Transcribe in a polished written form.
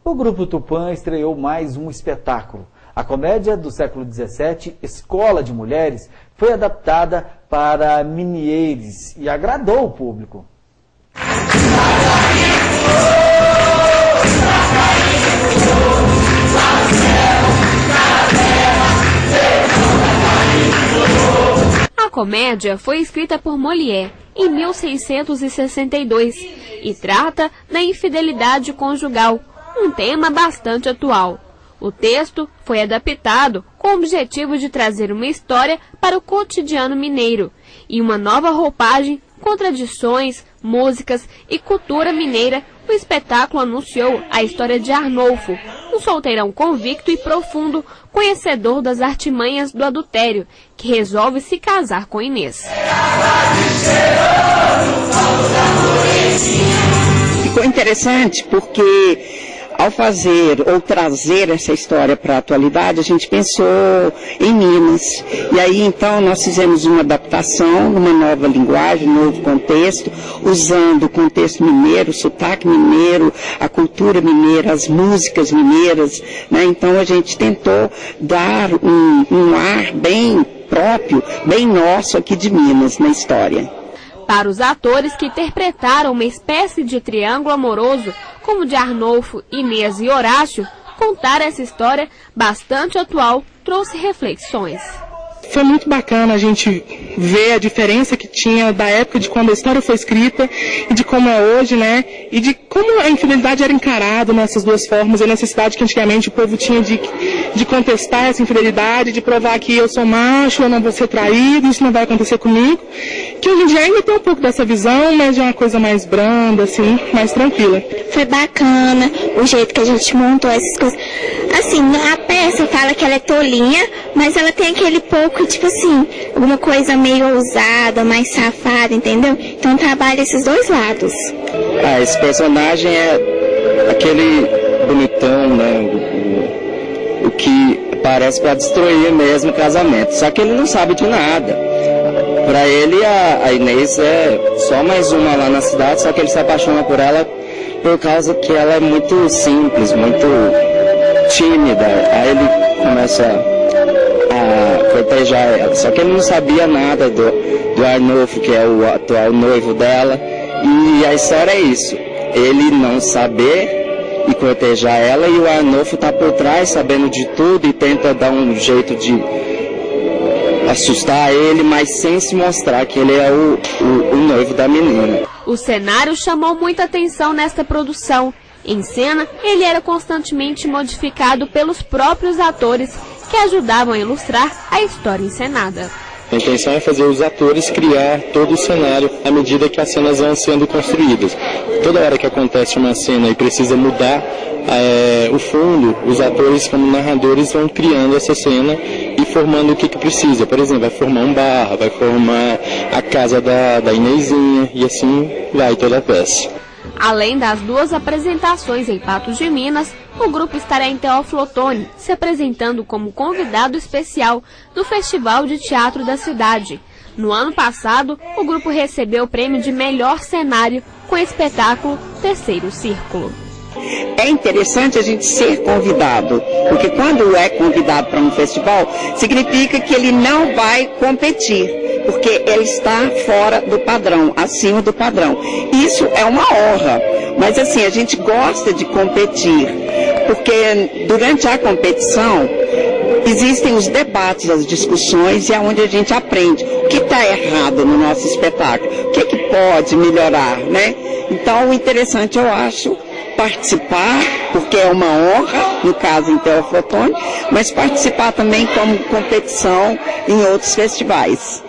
o Grupo Tupã estreou mais um espetáculo. A comédia do século XVII, Escola de Mulheres, foi adaptada para Minières e agradou o público. A comédia foi escrita por Molière em 1662 e trata da infidelidade conjugal, um tema bastante atual. O texto foi adaptado com o objetivo de trazer uma história para o cotidiano mineiro e uma nova roupagem com tradições, músicas e cultura mineira. O espetáculo anunciou a história de Arnolfo, um solteirão convicto e profundo, conhecedor das artimanhas do adultério, que resolve se casar com Inês. Ficou interessante porque, ao fazer ou trazer essa história para a atualidade, a gente pensou em Minas. E aí, então, nós fizemos uma adaptação, uma nova linguagem, um novo contexto, usando o contexto mineiro, o sotaque mineiro, a cultura mineira, as músicas mineiras, né? Então, a gente tentou dar um ar bem próprio, bem nosso aqui de Minas, na história. Para os atores que interpretaram uma espécie de triângulo amoroso, como de Arnolfo, Inês e Horácio, contar essa história bastante atual trouxe reflexões. Foi muito bacana a gente ver a diferença que tinha da época de quando a história foi escrita e de como é hoje, né? E de como a infidelidade era encarada nessas duas formas, e a necessidade que antigamente o povo tinha de contestar essa infidelidade, de provar que eu sou macho, eu não vou ser traído, isso não vai acontecer comigo. Que hoje em dia ainda tem um pouco dessa visão, mas de uma coisa mais branda, assim, mais tranquila. Foi bacana o jeito que a gente montou essas coisas. Assim, a peça fala que ela é tolinha, mas ela tem aquele pouco, tipo assim, alguma coisa meio ousada, mais safada, entendeu? Então trabalha esses dois lados. Esse personagem é aquele bonitão, né? O que parece para destruir mesmo o casamento. Só que ele não sabe de nada. Para ele, a Inês é só mais uma lá na cidade, só que ele se apaixona por ela por causa que ela é muito simples, muito tímida. Aí ele começa a cortejar ela. Só que ele não sabia nada do Arnolfo, que é o atual noivo dela. E a história é isso. Ele não saber e cortejar ela, e o Arnolfo tá por trás, sabendo de tudo, e tenta dar um jeito de assustar ele, mas sem se mostrar que ele é o noivo da menina. O cenário chamou muita atenção nesta produção. Em cena, ele era constantemente modificado pelos próprios atores, que ajudavam a ilustrar a história encenada. A intenção é fazer os atores criar todo o cenário à medida que as cenas vão sendo construídas. Toda hora que acontece uma cena e precisa mudar o fundo, os atores como narradores vão criando essa cena e formando o que precisa. Por exemplo, vai formar um bar, vai formar a casa da Inezinha, e assim vai toda a peça. Além das duas apresentações em Patos de Minas, o grupo estará em Teófilo Otoni, se apresentando como convidado especial do Festival de Teatro da cidade. No ano passado, o grupo recebeu o prêmio de melhor cenário com o espetáculo Terceiro Círculo. É interessante a gente ser convidado, porque quando é convidado para um festival, significa que ele não vai competir, porque ele está fora do padrão, acima do padrão. Isso é uma honra, mas assim, a gente gosta de competir, porque durante a competição existem os debates, as discussões, e é onde a gente aprende o que está errado no nosso espetáculo, o que pode melhorar, né? Então, o interessante, eu acho, participar, porque é uma honra, no caso em Teófilo Otoni, mas participar também como competição em outros festivais.